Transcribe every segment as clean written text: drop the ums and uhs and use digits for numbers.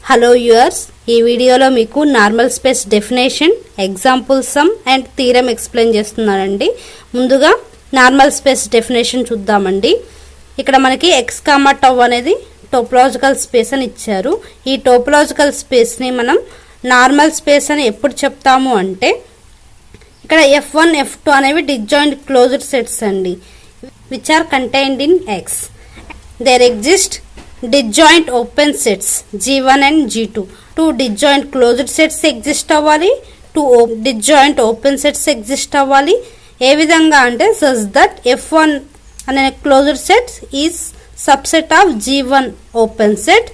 Hello viewers, ఈ వీడియోలో మీకు normal space definition, example some and theorem explain చేస్తున్నానండి. ముందుగా నార్మల్ స్పేస్ డెఫినేషన్ చూద్దామండి. ఇక్కడ మనకి ఎక్స్ కామా టౌ అనేది టోపోలాజికల్ స్పేస్ అని ఇచ్చారు. ఈ టోపోలాజికల్ స్పేస్ని మనం నార్మల్ స్పేస్ అని ఎప్పుడు చెప్తాము అంటే, ఇక్కడ F1 F2 అనేవి డిస్జాయింట్ క్లోజ్డ్ సెట్స్ అండి, which are contained in X. There exist disjoint open sets G1 and G2. Two disjoint closed sets exist అవ్వాలి, two disjoint open sets exist అవ్వాలి. ఏ విధంగా అంటే such that F1 అనే closed set is subset of G1 open set,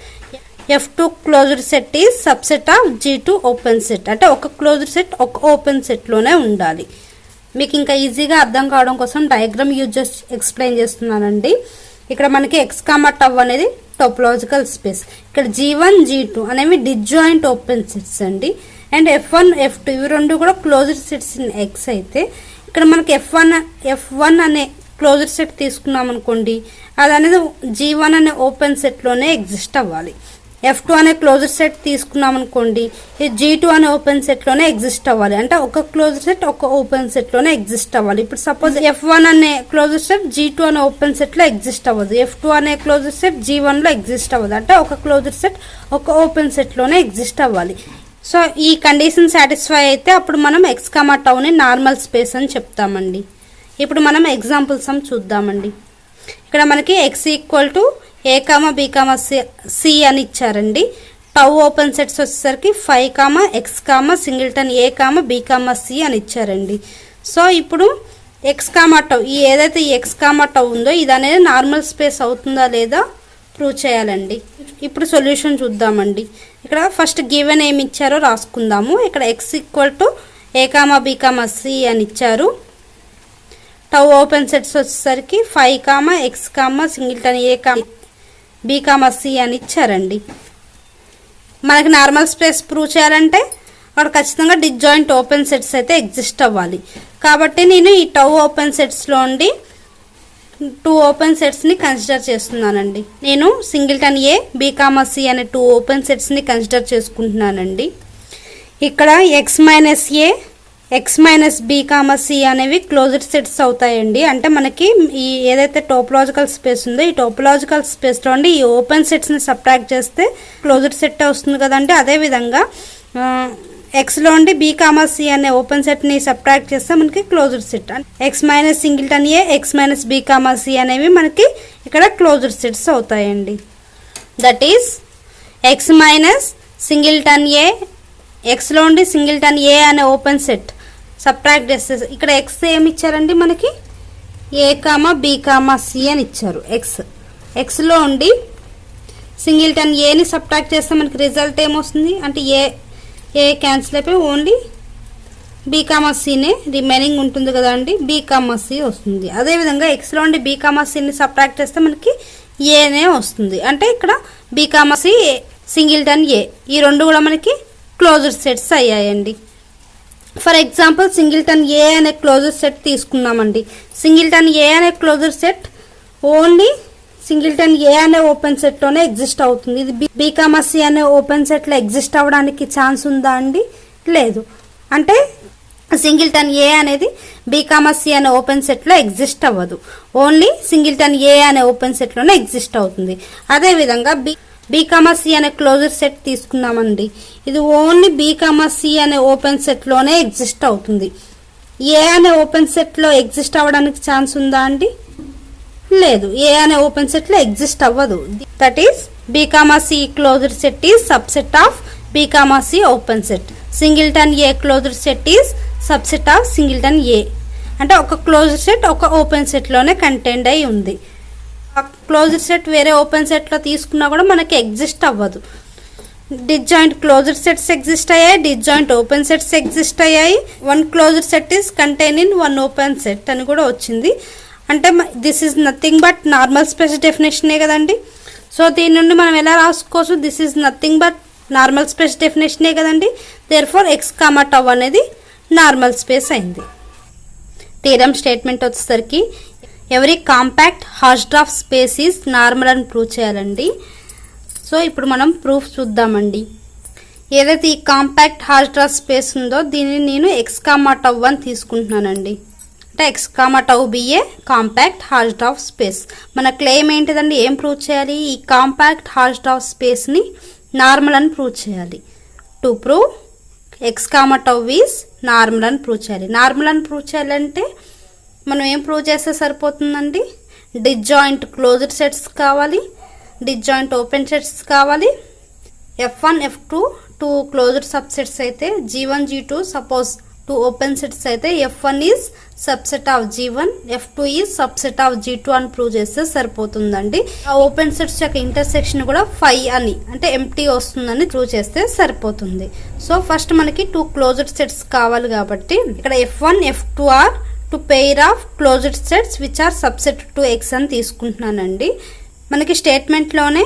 F2 closed set is subset of G2 open set. అంటే ఒక closed set ఒక open set లోనే ఉండాలి. మీకు ఇంకా ఈజీగా అర్థం కావడం కోసం డయాగ్రామ్ యూజ్ చేసి ఎక్స్ప్లెయిన్ చేస్తున్నానండి. ఇక్కడ మనకి ఎక్స్ కామా టౌ అనేది టోపోలాజికల్ స్పేస్, ఇక్కడ G1 G2 అనేవి డిస్జాయింట్ ఓపెన్ సెట్స్ అండి. అండ్ F1 F2 ఇవి రెండు కూడా క్లోజ్డ్ సెట్స్ ఇన్ X అయితే, ఇక్కడ మనకి F1 అనే క్లోజ్డ్ సెట్ తీసుకున్నాం అనుకోండి, అది అనేది G1 అనే ఓపెన్ సెట్లోనే ఎగ్జిస్ట్ అవ్వాలి. F2 అనే క్లోజ్డ్ సెట్ తీసుకున్నాం అనుకోండి, ఇది G2 అనే ఓపెన్ సెట్లోనే ఎగ్జిస్ట్ అవ్వాలి. అంటే ఒక క్లోజ్డ్ సెట్ ఒక ఓపెన్ సెట్లోనే ఎగ్జిస్ట్ అవ్వాలి. ఇప్పుడు సపోజ్ F1 అనే క్లోజ్డ్ సెట్ G2 అనే ఓపెన్ సెట్లో ఎగ్జిస్ట్ అవ్వదు, F2 అనే క్లోజ్డ్ సెట్ G1లో ఎగ్జిస్ట్ అవ్వదు. అంటే ఒక క్లోజ్డ్ సెట్ ఒక ఓపెన్ సెట్లోనే ఎగ్జిస్ట్ అవ్వాలి. సో ఈ కండిషన్ సాటిస్ఫై అయితే అప్పుడు మనం ఎక్స్ కామా టౌని నార్మల్ స్పేస్ అని చెప్తామండి. ఇప్పుడు మనం ఎగ్జాంపుల్ సమ్ చూద్దామండి. ఇక్కడ మనకి X equal to A comma B comma C అని ఇచ్చారండి. టౌ ఓపెన్ సెట్స్ వచ్చేసరికి 5 comma X comma singleton A comma B comma C అని ఇచ్చారండి. సో ఇప్పుడు X కామా టౌ, ఈ ఏదైతే X కామా టౌ ఉందో ఇది అనేది నార్మల్ స్పేస్ అవుతుందా లేదా ప్రూవ్ చేయాలండి. ఇప్పుడు సొల్యూషన్ చూద్దామండి. ఇక్కడ ఫస్ట్ గివెన్ ఏమి ఇచ్చారో రాసుకుందాము. ఇక్కడ X equal to A comma B comma C అని ఇచ్చారు. టౌ ఓపెన్ సెట్స్ వచ్చేసరికి 5 comma X comma singleton A comma B comma C అని ఇచ్చారండి. మనకి నార్మల్ స్పేస్ ప్రూవ్ చేయాలంటే అక్కడ ఖచ్చితంగా డిస్జాయింట్ ఓపెన్ సెట్స్ అయితే ఎగ్జిస్ట్ అవ్వాలి. కాబట్టి నేను ఈ టౌ ఓపెన్ సెట్స్లో ఉండి 2 ఓపెన్ సెట్స్ని కన్సిడర్ చేస్తున్నానండి. నేను singleton A B comma C అనే 2 ఓపెన్ సెట్స్ని కన్సిడర్ చేసుకుంటున్నానండి. ఇక్కడ X minus A X minus B comma C అనేవి క్లోజ్డ్ సెట్స్ అవుతాయండి. అంటే మనకి ఈ ఏదైతే టోపోలాజికల్ స్పేస్ ఉందో ఈ టోపోలాజికల్ స్పేస్లో ఉండి ఈ ఓపెన్ సెట్స్ని సబ్ట్రాక్ట్ చేస్తే క్లోజ్డ్ సెట్ వస్తుంది కదండి. అదేవిధంగా Xలో ఉండి B కామా C అనే ఓపెన్ సెట్ని సబ్ట్రాక్ట్ చేస్తే మనకి closed set. X minus singleton A X minus B comma C అనేవి మనకి ఇక్కడ క్లోజ్డ్ సెట్స్ అవుతాయండి. That is X minus singleton A, Xలో ఉండి సింగిల్టన్ A అనే ఓపెన్ సెట్ సబ్ట్రాక్ట్ చేస్తే ఇక్కడ X ఏమి ఇచ్చారండి, మనకి A comma B comma C అని ఇచ్చారు. Xలో ఉండి సింగిల్టన్ Aని సబ్ట్రాక్ట్ చేస్తే మనకి రిజల్ట్ ఏమొస్తుంది అంటే ఏ క్యాన్సిల్ అయిపోయి ఓన్లీ B కామా Cనే రిమైనింగ్ ఉంటుంది కదా అండి, B కామా C వస్తుంది. అదేవిధంగా Xలో ఉండి B కామా Cని సబ్ట్రాక్ట్ చేస్తే మనకి Aనే వస్తుంది. అంటే ఇక్కడ B comma C singleton A ఈ రెండు కూడా మనకి క్లోజ్డ్ సెట్స్ అయ్యాయండి. ఫర్ ఎగ్జాంపుల్ సింగిల్టన్ A అనే క్లోజ్డ్ సెట్ తీసుకున్నామండి. సింగిల్టన్ A అనే closed set only singleton A అనే ఓపెన్ సెట్లోనే ఎగ్జిస్ట్ అవుతుంది. ఇది B కామా C అనే ఓపెన్ సెట్లో ఎగ్జిస్ట్ అవ్వడానికి ఛాన్స్ ఉందా అండి? లేదు. అంటే సింగిల్టన్ A అనేది B కామా C అనే ఓపెన్ సెట్లో ఎగ్జిస్ట్ అవ్వదు, ఓన్లీ సింగిల్టన్ A అనే ఓపెన్ సెట్లోనే ఎగ్జిస్ట్ అవుతుంది. అదేవిధంగా B కామా C అనే క్లోజ్డ్ సెట్ తీసుకున్నామండి. ఇది ఓన్లీ B కామా C అనే ఓపెన్ సెట్లోనే ఎగ్జిస్ట్ అవుతుంది. A అనే ఓపెన్ సెట్లో ఎగ్జిస్ట్ అవ్వడానికి ఛాన్స్ ఉందా అండి? లేదు, A అనే ఓపెన్ సెట్లో ఎగ్జిస్ట్ అవ్వదు. That is B comma C closed set is subset of B comma C open set. Singleton A closed set is subset of singleton A. అంటే ఒక క్లోజ్డ్ సెట్ ఒక ఓపెన్ సెట్లోనే కంటైన్డ్ అయి ఉంది. Closed set వేరే open సెట్లో తీసుకున్నా కూడా మనకి ఎగ్జిస్ట్ అవ్వదు. డిస్జాయింట్ క్లోజ్డ్ సెట్స్ ఎగ్జిస్ట్ అయ్యాయి, డిస్జాయింట్ ఓపెన్ సెట్స్ ఎగ్జిస్ట్ అయ్యాయి. 1 closed set is contain in 1 open set అని కూడా వచ్చింది. అంటే this is nothing but normal space డెఫినేషనే కదండి. సో దీని నుండి మనం ఎలా రాసుకోవచ్చు, this is nothing but normal space డెఫినేషనే కదండి. దేర్ఫోర్ ఎక్స్ కామా టౌ అనేది నార్మల్ స్పేస్ అయింది. థీరం స్టేట్మెంట్ వచ్చేసరికి every compact Hausdorff space is normal అని ప్రూవ్ చేయాలండి. సో సో ఇప్పుడు మనం ప్రూఫ్ చూద్దామండి. ఏదైతే ఈ కాంపాక్ట్ హాల్స్ట్రా స్పేస్ ఉందో దీనిని నేను x, τ అని తీసుకుంటున్నానండి. అంటే x, τ be a compact Hausdorff space. మన క్లెయిమ్ ఏంటిదండి, ఏం ప్రూవ్ చేయాలి, ఈ కాంపాక్ట్ హాల్స్ట్రా స్పేస్ని నార్మల్ అని ప్రూవ్ చేయాలి. To prove x, τ is normal అని ప్రూవ్ చేయాలి. నార్మల్ అని ప్రూవ్ చేయాలంటే మనం ఏం ప్రూవ్ చేస్తే సరిపోతుందండి, డిస్జాయింట్ క్లోజ్డ్ సెట్స్ కావాలి, డిస్జాయింట్ ఓపెన్ సెట్స్ కావాలి. F1, F2 two closed subsets అయితే, G1, G2 suppose two open sets అయితే F1 is subset of G1, F2 is subset of G2 అని ప్రూవ్ చేస్తే సరిపోతుందండి. ఆ ఓపెన్ సెట్స్ యొక్క ఇంటర్సెక్షన్ కూడా 5 అని అంటే ఎంప్టీ వస్తుందని ప్రూవ్ చేస్తే సరిపోతుంది. సో ఫస్ట్ మనకి టూ క్లోజ్డ్ సెట్స్ కావాలి కాబట్టి ఇక్కడ F1, F2 are two pair of closed sets which are subset to X అని తీసుకుంటున్నానండి. మనకి స్టేట్మెంట్లోనే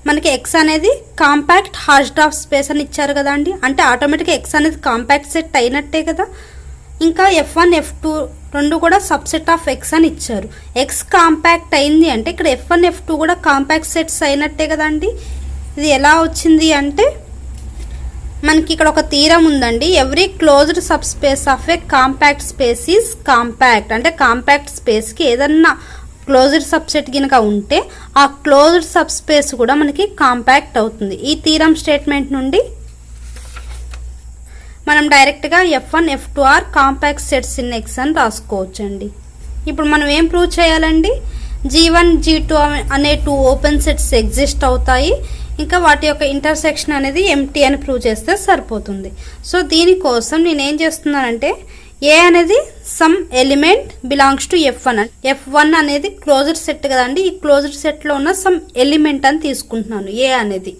మనకి X అనేది కాంపాక్ట్ హాల్స్ట్రా స్పేస్ అని ఇచ్చారు కదా అండి, అంటే ఆటోమేటిక్గా X అనేది కాంపాక్ట్ సెట్ అయినట్టే కదా. ఇంకా F1, F2 రెండు కూడా సబ్సెట్ ఆఫ్ X అని ఇచ్చారు. X కాంపాక్ట్ అయింది అంటే ఇక్కడ F1, F2 కూడా కాంపాక్ట్ సెట్స్ అయినట్టే కదా అండి. ఇది ఎలా వచ్చింది అంటే మనకి ఇక్కడ ఒక థీరం ఉందండి, every closed sub space of A compact space is compact. అంటే కాంపాక్ట్ స్పేస్కి ఏదన్నా క్లోజ్డ్ సబ్సెట్ కనుక ఉంటే ఆ క్లోజ్డ్ సబ్ స్పేస్ కూడా మనకి కాంపాక్ట్ అవుతుంది. ఈ థీరం స్టేట్మెంట్ నుండి మనం డైరెక్ట్గా F1, F2 are compact sets in X అని రాసుకోవచ్చండి. ఇప్పుడు మనం ఏం ప్రూవ్ చేయాలండి, G1, G2 అనే టూ ఓపెన్ సెట్స్ ఎగ్జిస్ట్ అవుతాయి, ఇంకా వాటి యొక్క ఇంటర్సెక్షన్ అనేది ఎంప్టీ అని ప్రూవ్ చేస్తే సరిపోతుంది. సో దీనికోసం నేను ఏం చేస్తున్నానంటే ఏ అనేది some element belongs to F1. F1 అనేది క్లోజ్డ్ సెట్ కదండి, ఈ క్లోజ్డ్ సెట్లో ఉన్న సమ్ ఎలిమెంట్ అని తీసుకుంటున్నాను ఏ అనేది.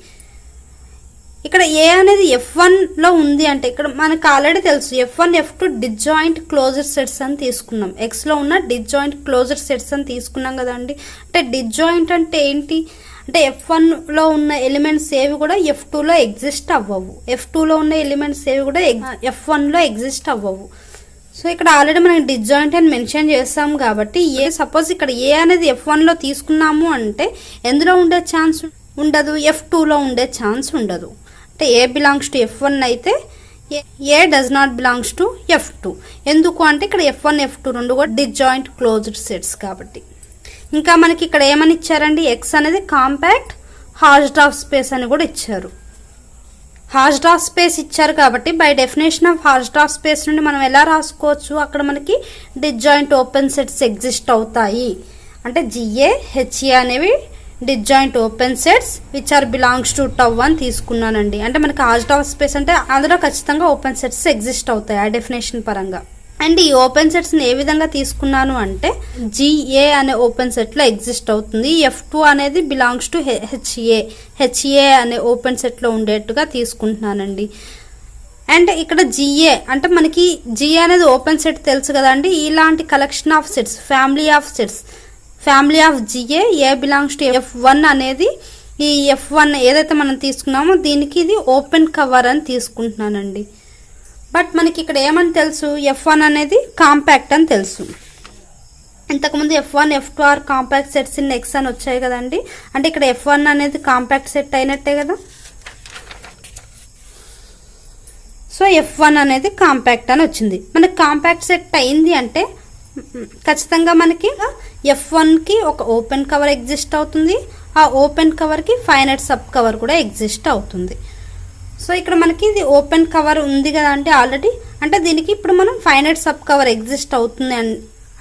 ఇక్కడ ఏ అనేది F1లో ఉంది అంటే ఇక్కడ మనకు ఆల్రెడీ తెలుసు F1, F2 disjoint closed sets అని తీసుకున్నాం. Xలో ఉన్న డిస్జాయింట్ క్లోజ్డ్ సెట్స్ అని తీసుకున్నాం కదండి. అంటే డిస్జాయింట్ అంటే ఏంటి అంటే F1లో ఉన్న ఎలిమెంట్స్ ఏవి కూడా F2లో ఎగ్జిస్ట్ అవ్వవు, F2లో ఉన్న ఎలిమెంట్స్ ఏవి కూడా F1లో ఎగ్జిస్ట్ అవ్వవు. సో ఇక్కడ ఆల్రెడీ మనం డిస్జాయింట్ అని మెన్షన్ చేస్తాం కాబట్టి ఏ సపోజ్ ఇక్కడ ఏ అనేది F1లో తీసుకున్నాము అంటే ఎందులో ఉండే ఛాన్స్ ఉండదు, F2లో ఉండే ఛాన్స్ ఉండదు. అంటే ఏ బిలాంగ్స్ టు F1 అయితే a does not belongs to F2. ఎందుకు అంటే ఇక్కడ F1, F2 రెండు కూడా డిస్జాయింట్ క్లోజ్డ్ సెట్స్ కాబట్టి. ఇంకా మనకి ఇక్కడ ఏమని ఇచ్చారండి, X అనేది కాంపాక్ట్ హాల్స్ట్రా స్పేస్ అని కూడా ఇచ్చారు. హాల్స్ట్రా స్పేస్ ఇచ్చారు కాబట్టి బై డెఫినేషన్ ఆఫ్ హాల్స్ట్రా స్పేస్ నుండి మనం ఎలా రాసుకోవచ్చు, అక్కడ మనకి డిస్జాయింట్ ఓపెన్ సెట్స్ ఎగ్జిస్ట్ అవుతాయి. అంటే GA, HA అనేవి disjoint open sets which are belongs to tau అని తీసుకున్నానండి. అంటే మనకి హాల్స్ట్రా స్పేస్ అంటే అందులో ఖచ్చితంగా ఓపెన్ సెట్స్ ఎగ్జిస్ట్ అవుతాయి ఆ డెఫినేషన్ పరంగా. అండ్ ఈ ఓపెన్ సెట్స్ని ఏ విధంగా తీసుకున్నాను అంటే GA అనే ఓపెన్ సెట్లో ఎగ్జిస్ట్ అవుతుంది, F2 అనేది బిలాంగ్స్ టు HA అనే ఓపెన్ సెట్లో ఉండేట్టుగా తీసుకుంటున్నానండి. అండ్ ఇక్కడ GA అంటే మనకి GA అనేది ఓపెన్ సెట్ తెలుసు కదండి, ఇలాంటి collection of sets family of GA a belongs to F1 అనేది ఈ F1 ఏదైతే మనం తీసుకున్నామో దీనికి ఇది ఓపెన్ కవర్ అని తీసుకుంటున్నానండి. బట్ మనకి ఇక్కడ ఏమని తెలుసు, F1 అనేది కాంపాక్ట్ అని తెలుసు. ఇంతకుముందు F1, F2 are compact sets in X అని వచ్చాయి కదండి, అంటే ఇక్కడ F1 అనేది కాంపాక్ట్ సెట్ అయినట్టే కదా. సో F1 అనేది కాంపాక్ట్ అని వచ్చింది. మనకి కాంపాక్ట్ సెట్ అయింది అంటే ఖచ్చితంగా మనకి F1కి ఒక ఓపెన్ కవర్ ఎగ్జిస్ట్ అవుతుంది, ఆ ఓపెన్ కవర్కి ఫైనైట్ సబ్ కవర్ కూడా ఎగ్జిస్ట్ అవుతుంది. సో ఇక్కడ మనకి ఇది ఓపెన్ కవర్ ఉంది కదా అంటే ఆల్రెడీ, అంటే దీనికి ఇప్పుడు మనం ఫైనైట్ సబ్ కవర్ ఎగ్జిస్ట్ అవుతుంది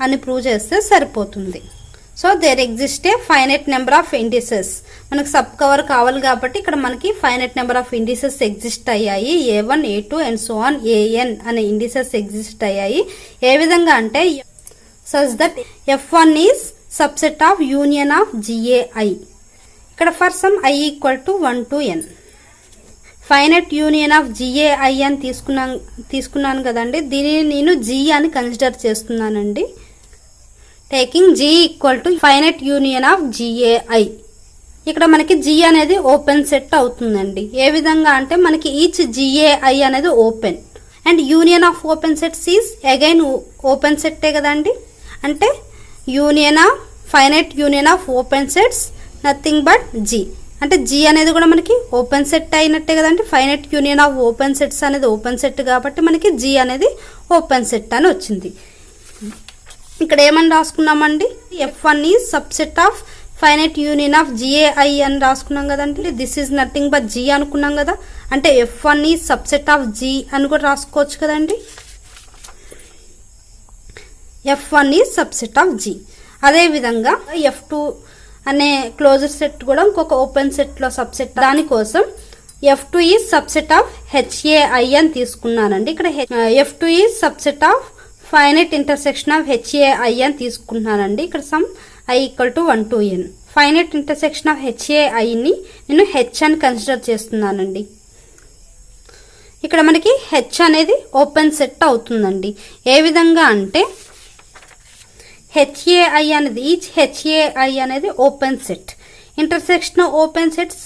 అని ప్రూవ్ చేస్తే సరిపోతుంది. So there exist a finite number of indices. మనకు సబ్ కవర్ కావాలి కాబట్టి ఇక్కడ మనకి finite number of indices exist అయ్యాయి, A1, A2 and so on AN అనే ఇండిసెస్ ఎగ్జిస్ట్ అయ్యాయి. ఏ విధంగా అంటే such that F1 is subset of union of GAI. ఇక్కడ for some I equal to 1 to n. Finite union of GAI అని తీసుకున్నాను కదండి, దీనిని నేను G అని కన్సిడర్ చేస్తున్నానండి. Taking G equal to finite union of GAI. ఇక్కడ మనకి G అనేది ఓపెన్ సెట్ అవుతుందండి. ఏ విధంగా అంటే మనకి ఈచ్ GAI అనేది open and union of open sets is again open సెట్టే కదండి. అంటే union of finite union of open sets nothing but G. అంటే జీ అనేది కూడా మనకి ఓపెన్ సెట్ అయినట్టే కదండి. Finite union of open sets అనేది ఓపెన్ సెట్ కాబట్టి మనకి జీ అనేది ఓపెన్ సెట్ అని వచ్చింది. ఇక్కడ ఏమని రాసుకున్నామండి, F1 is subset of finite union of GAI అని రాసుకున్నాం కదండి. This is nothing but G అనుకున్నాం కదా. అంటే F1 is subset of G అని కూడా రాసుకోవచ్చు కదండి. F1 is subset of G. అదేవిధంగా F2 అనే క్లోజర్ సెట్ కూడా ఇంకొక ఓపెన్ సెట్లో సబ్సెట్. దానికోసం F2 is subset of HAI అని తీసుకున్నానండి. ఇక్కడ F2 is subset of finite intersection of HAI అని తీసుకుంటున్నానండి. ఇక్కడ sum I equal to 1 to n. Finite intersection of HAIని నేను H అని కన్సిడర్ చేస్తున్నానండి. ఇక్కడ మనకి H అనేది ఓపెన్ సెట్ అవుతుందండి. ఏ విధంగా అంటే HAI అనేది ఈచ్ HAI అనేది open set. Intersection of open sets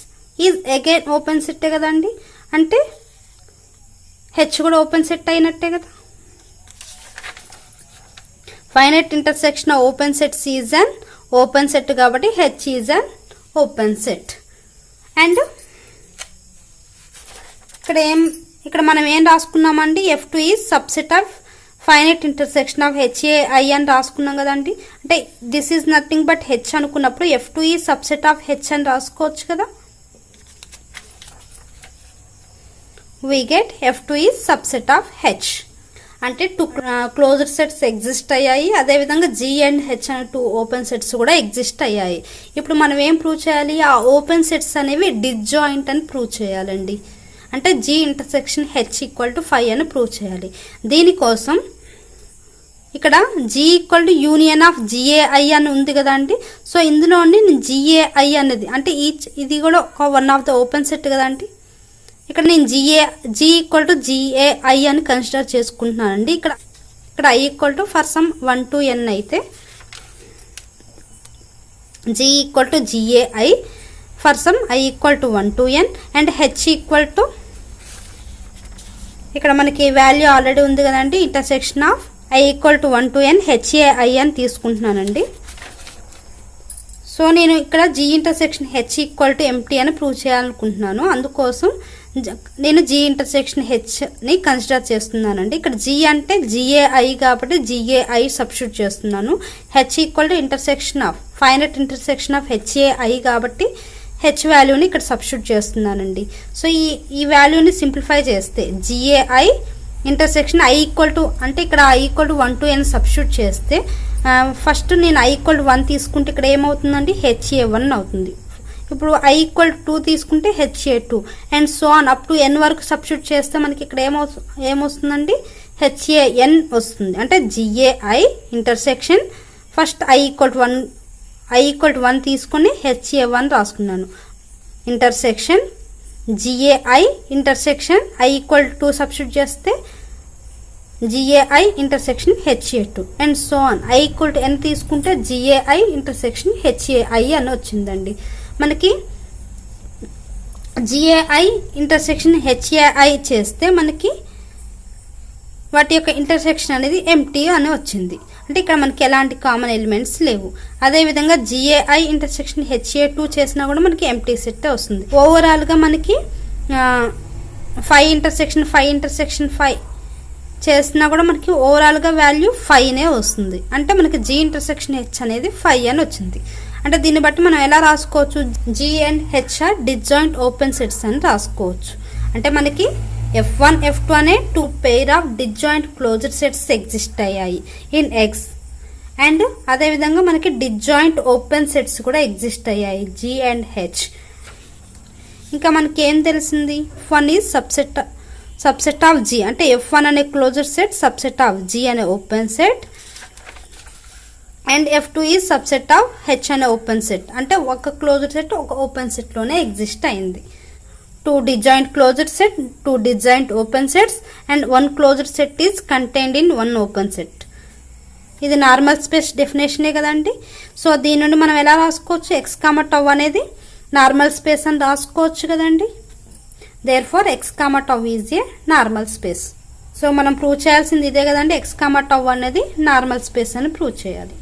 is again open సెట్టే కదండి. అంటే H కూడా ఓపెన్ సెట్ అయినట్టే కదా. Finite intersection of open sets is an open set కాబట్టి H is an open set. And ఇక్కడ మనం ఏం రాసుకున్నామండి, F2 is subset of finite intersection of HAI అని రాసుకున్నాం కదండి. అంటే this is nothing but H అనుకున్నప్పుడు F2 is subset of H అని రాసుకోవచ్చు కదా. we get F2 is subset of H. అంటే 2 క్లోజ్డ్ సెట్స్ ఎగ్జిస్ట్ అయ్యాయి. అదేవిధంగా G అండ్ H అనే 2 ఓపెన్ సెట్స్ కూడా ఎగ్జిస్ట్ అయ్యాయి. ఇప్పుడు మనం ఏం ప్రూవ్ చేయాలి, ఆ ఓపెన్ సెట్స్ అనేవి డిస్జాయింట్ అని ప్రూవ్ చేయాలండి. అంటే G intersection H equal to 5 అని ప్రూవ్ చేయాలి. దీనికోసం ఇక్కడ G equal to union of GAI అని ఉంది కదా అండి. సో ఇందులోని GAI అనేది అంటే ఇది కూడా ఒక one of the open set కదండి. ఇక్కడ నేను G ఈక్వల్ టు GAI అని కన్సిడర్ చేసుకుంటున్నానండి. ఇక్కడ I equal to for some 1 to n అయితే G equal to GAI for some I equal to 1 to n and H equal to ఇక్కడ మనకి value already ఉంది కదండి. Intersection of I equal to 1 to n HAI అని తీసుకుంటున్నానండి. So నేను ఇక్కడ G intersection H equal to empty అని prove చేయాలనుకుంటున్నాను. అందుకోసం నేను G ఇంటర్సెక్షన్ Hని కన్సిడర్ చేస్తున్నానండి. ఇక్కడ G అంటే GAI కాబట్టి GAI సబ్స్టిట్యూట్ చేస్తున్నాను. H equal to intersection of finite intersection of HAI కాబట్టి H వాల్యూని ఇక్కడ సబ్స్టిట్యూట్ చేస్తున్నానండి. సో ఈ వాల్యూని సింప్లిఫై చేస్తే GAI intersection I equal to అంటే ఇక్కడ I equal to 1 to n substitute చేస్తే ఫస్ట్ నేను I ఈక్వల్ టు 1 తీసుకుంటే ఇక్కడ ఏమవుతుందండి, HA1 అవుతుంది. ఇప్పుడు I ఈక్వల్ టు 2 తీసుకుంటే HA2 and so on up to n వరకు సబ్స్టిట్యూట్ చేస్తే మనకి ఇక్కడ ఏమొస్తుందండి, HAN వస్తుంది. అంటే GAI intersection first I equal to 1 తీసుకొని HA1 రాసుకున్నాను. Intersection GAI intersection I equal to 2 substitute చేస్తే GAI intersection HA2 and so on. I equal to n తీసుకుంటే GAI ఇంటర్సెక్షన్ HAI అని వచ్చిందండి. మనకి GAI ఇంటర్సెక్షన్ HAI చేస్తే మనకి వాటి యొక్క ఇంటర్సెక్షన్ అనేది ఎంటీ అని వచ్చింది. అంటే ఇక్కడ మనకి ఎలాంటి కామన్ ఎలిమెంట్స్ లేవు. అదేవిధంగా GAI ఇంటర్సెక్షన్ HA2 చేసినా కూడా మనకి ఎంటీ సెట్ వస్తుంది. ఓవరాల్గా మనకి 5 ఇంటర్సెక్షన్ 5 చేసినా కూడా మనకి ఓవరాల్గా వాల్యూ 5నే వస్తుంది. అంటే మనకి G ఇంటర్సెక్షన్ H అనేది 5 అని వచ్చింది. అంటే దీన్ని బట్టి మనం ఎలా రాసుకోవచ్చు, G and H are disjoint open sets అని రాసుకోవచ్చు. అంటే మనకి F1 F2 అనే 2 pair of disjoint closed sets exist అయ్యాయి ఇన్ X. అండ్ అదేవిధంగా మనకి డిస్జాయింట్ ఓపెన్ సెట్స్ కూడా ఎగ్జిస్ట్ అయ్యాయి G అండ్ H. ఇంకా మనకి ఏం తెలిసింది, F1 is subset of G అంటే F1 అనే closed set subset of G అనే open set and F2 is subset of H అనే ఓపెన్ సెట్. అంటే ఒక క్లోజ్డ్ సెట్ ఒక ఓపెన్ సెట్లోనే ఎగ్జిస్ట్ అయింది. 2 disjoint closed set, 2 disjoint open sets and 1 closed set is contained in 1 open set. ఇది normal space డెఫినేషనే కదండి. సో దీని నుండి మనం ఎలా రాసుకోవచ్చు, x, τ అనేది నార్మల్ స్పేస్ అని రాసుకోవచ్చు కదండి. Therefore x, τ is a normal space. So మనం ప్రూవ్ చేయాల్సింది ఇదే కదండి, x, τ అనేది నార్మల్ స్పేస్ అని ప్రూవ్ చేయాలి.